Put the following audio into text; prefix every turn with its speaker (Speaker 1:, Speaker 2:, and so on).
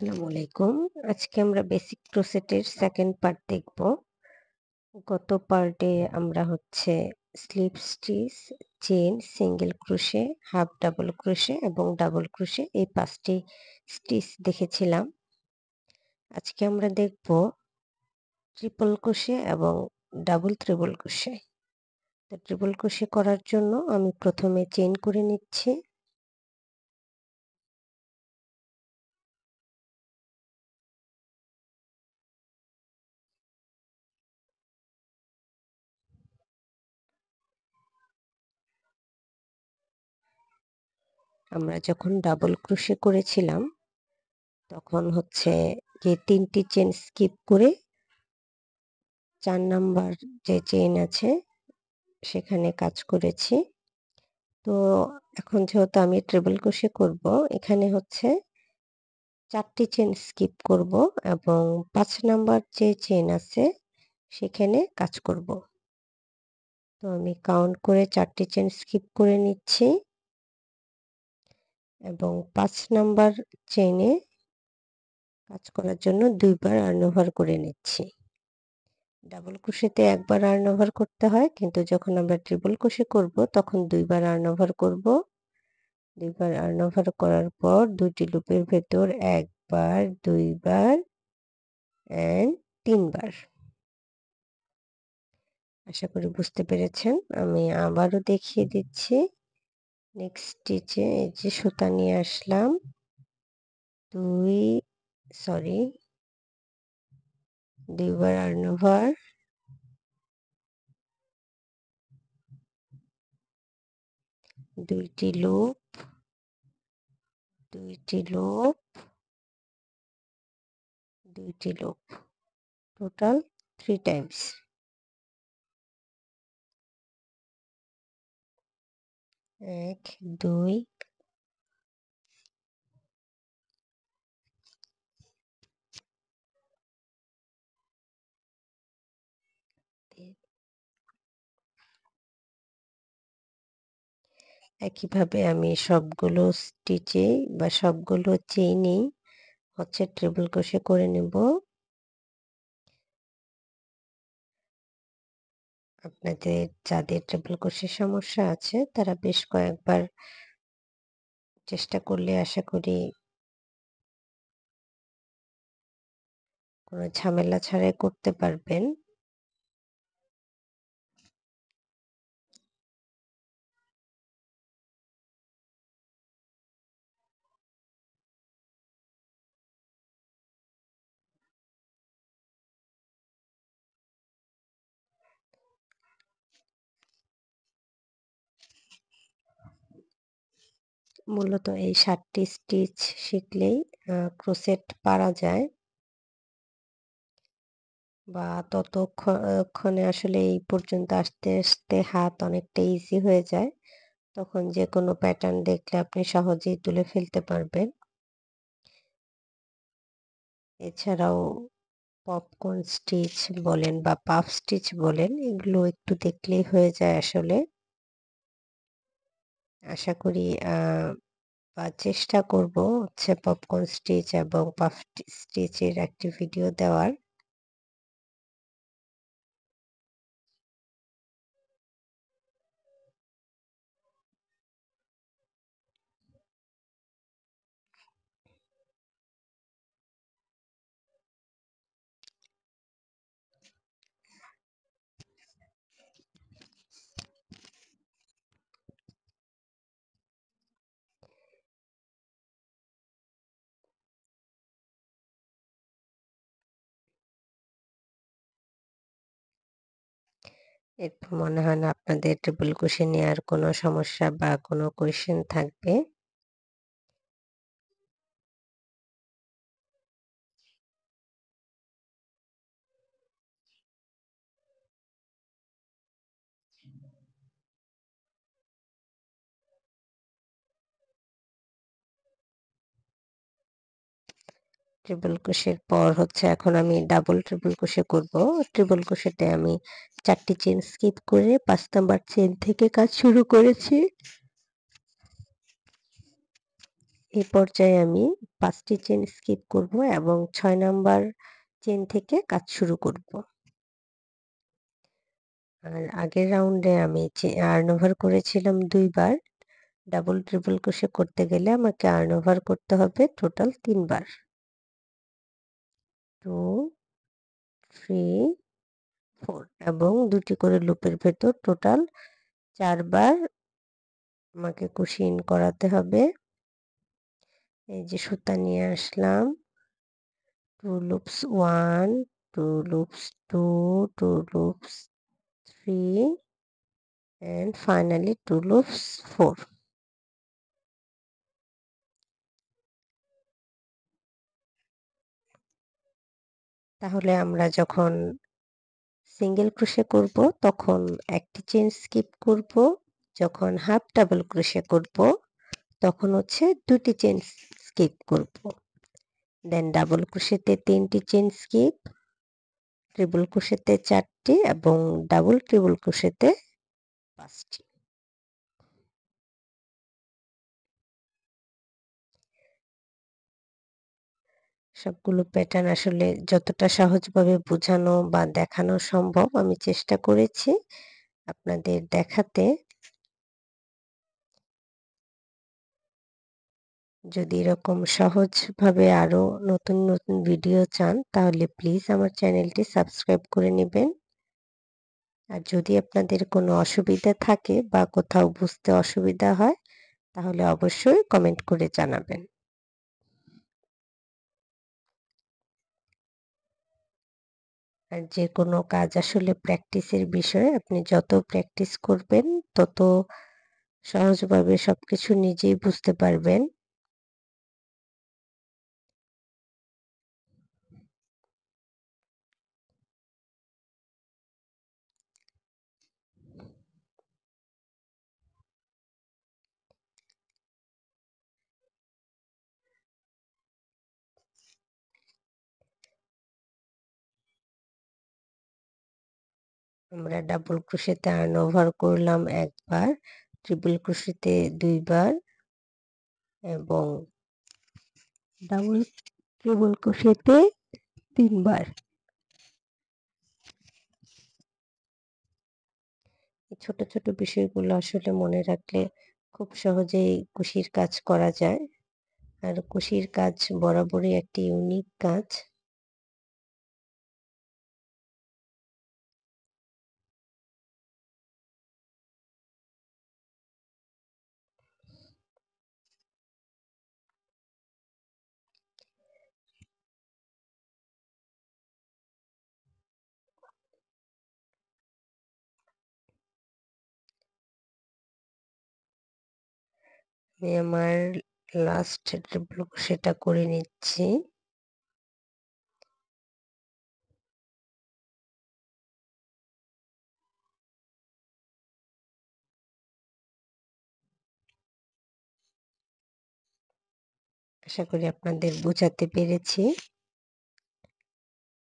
Speaker 1: আসসালামু আলাইকুম। আজকে আমরা বেসিক ক্রোশেটের সেকেন্ড পার্ট দেখব। গত পার্টে আমরা slip stitch, chain, single crochet, half double crochet এবং ডাবল ক্রোশে এই ৫ টি স্টিচ দেখেছিলাম। আজকে আমরা দেখব ট্রিপল ক্রোশে এবং ডাবল ট্রিপল ক্রোশে। তো ট্রিপল ক্রোশে করার জন্য আমি প্রথমে চেইন করে নিচ্ছি। আমরা যখন ডাবল ক্রোশে করেছিলাম তখন যে ৩ টি চেইন স্কিপ করে ৪ নাম্বার যে চেইন আছে সেখানে কাজ করেছি। তো এখন যেহেতু আমি ট্রিপল ক্রোশে করব, এখানে ৪ টি চেইন স্কিপ করব এবং ৫ নাম্বার যে চেইন আছে সেখানে কাজ করব। তো আমি কাউন্ট করে ৪ টি চেইন স্কিপ করে নিচ্ছি এবং ৫ নাম্বার চেইনে কাজ করার জন্য ২ বার yarn over করে নিচ্ছি। ডাবল ক্রোশেতে একবার yarn over করতে হয়, কিন্তু যখন আমরা ট্রিপল ক্রোশে করব তখন ২ বার yarn over করব। ২ বার yarn over করার পর ২ টি লুপের ভেতর ১ বার, ২ বার অ্যান্ড ৩ বার। আশা করি বুঝতে পেরেছেন। আমি আবারও দেখিয়ে দিচ্ছি। নেক্সট স্টিচে এই যে সুতা নিয়ে আসলাম। ২ সরি ২ বার yarn over, ২ টি লুপ, ২ টি লুপ, ২ টি লুপ। Total 3 Times. ১, ২, একইভাবে আমি সবগুলো স্টিচেই বা সবগুলো চেইনেই ট্রিপল ক্রোশে করে নেব। আপনাদের যাদের ট্রিপল ক্রোশের সমস্যা আছে তারা বেশ কয়েকবার চেষ্টা করলে আশা করি কোনো ঝামেলা ছাড়াই করতে পারবেন। মূলত এই ৭ টি স্টিচ শিখলেই ক্রোশেট পারা যায় বা ক্ষণে আসলে এই পর্যন্ত আসতে হাত অনেকটা ইজি হয়ে যায়। তখন যেকোনো প্যাটার্ন দেখলে আপনি সহজেই তুলে ফেলতে পারবেন। এছাড়াও পপকর্ন স্টিচ বলেন বা পাফ স্টিচ বলেন, এগুলো একটু দেখলেই হয়ে যায় আসলে। আশা করি বা চেষ্টা করব পপকর্ন স্টিচ এবং পাফ স্টিচের একটি ভিডিও দেওয়ার। এরপর মনে হয় না আপনাদের ট্রিপল ক্রোশে নিয়ে আর কোনো সমস্যা বা কোনো কোয়েশ্চেন থাকবে। ট্রিপল ক্রোশের পর এখন আমি ডাবল ট্রিপল ক্রোশে করব। ট্রিপল ক্রোশেতে আমি ৪ টি চেইন স্কিপ করে ৫ নাম্বার চেইন থেকে কাজ শুরু করেছি। এই পর্যায়ে আমি ৫ টি চেইন স্কিপ করব এবং ৬ নাম্বার চেইন থেকে কাজ শুরু করব। আর আগের রাউন্ডে আমি আর্ন ওভার করেছিলাম ২ বার। ডাবল ট্রিপল ক্রোশে করতে গেলে আমাকে আর্ন ওভার করতে হবে টোটাল ৩ বার। 2, 3, 4 এবং ২ টি করে লুপের ভেতর টোটাল ৪ বার আমাকে কুশি ইন করাতে হবে। এই যে সুতা নিয়ে আসলাম। 2 loops 1, 2 loops 2, 2 loops 3 and finally 2 loops 4. তাহলে আমরা যখন সিঙ্গেল ক্রোশে করব তখন একটি চেইন স্কিপ করব, যখন হাফ ডাবল ক্রোশে করব তখন হচ্ছে ২ টি চেইন স্কিপ করব। দেন ডাবল ক্রোশেতে ৩ টি চেইন স্কিপ, ট্রিপল ক্রোশেতে ৪ টি এবং ডাবল ট্রিপল ক্রোশেতে ৫ টি। সবগুলো প্যাটার্ন আসলে যতটা সহজভাবে বোঝানো বা দেখানো সম্ভব আমি চেষ্টা করেছি আপনাদের দেখাতে। যদি এরকম সহজভাবে আরো নতুন, নতুন ভিডিও চান তাহলে প্লিজ আমার চ্যানেলটি সাবস্ক্রাইব করে নিবেন। আর যদি আপনাদের কোনো অসুবিধা থাকে বা কোথাও বুঝতে অসুবিধা হয় তাহলে অবশ্যই কমেন্ট করে জানাবেন। আর যেকোনো কাজ আসলে প্র্যাকটিসের বিষয়। আপনি যত প্র্যাকটিস করবেন তত সহজভাবে সবকিছু নিজেই বুঝতে পারবেন। আমরা ডাবল ক্রোশেতে আর্ন ওভার করলাম ১ বার, ট্রিপল ক্রোশেতে ২ বার এবং ডাবল ট্রিপল ক্রোশেতে ৩ বার। এই ছোট, ছোট বিষয়গুলো আসলে মনে রাখলে খুব সহজেই কুশির কাজ করা যায়। আর কুশির কাজ বরাবরই একটি ইউনিক কাজ। আমি আমার লাস্ট ট্রিপল ক্রোশেটা করে নিচ্ছি। আশা করি আপনাদের বোঝাতে পেরেছি।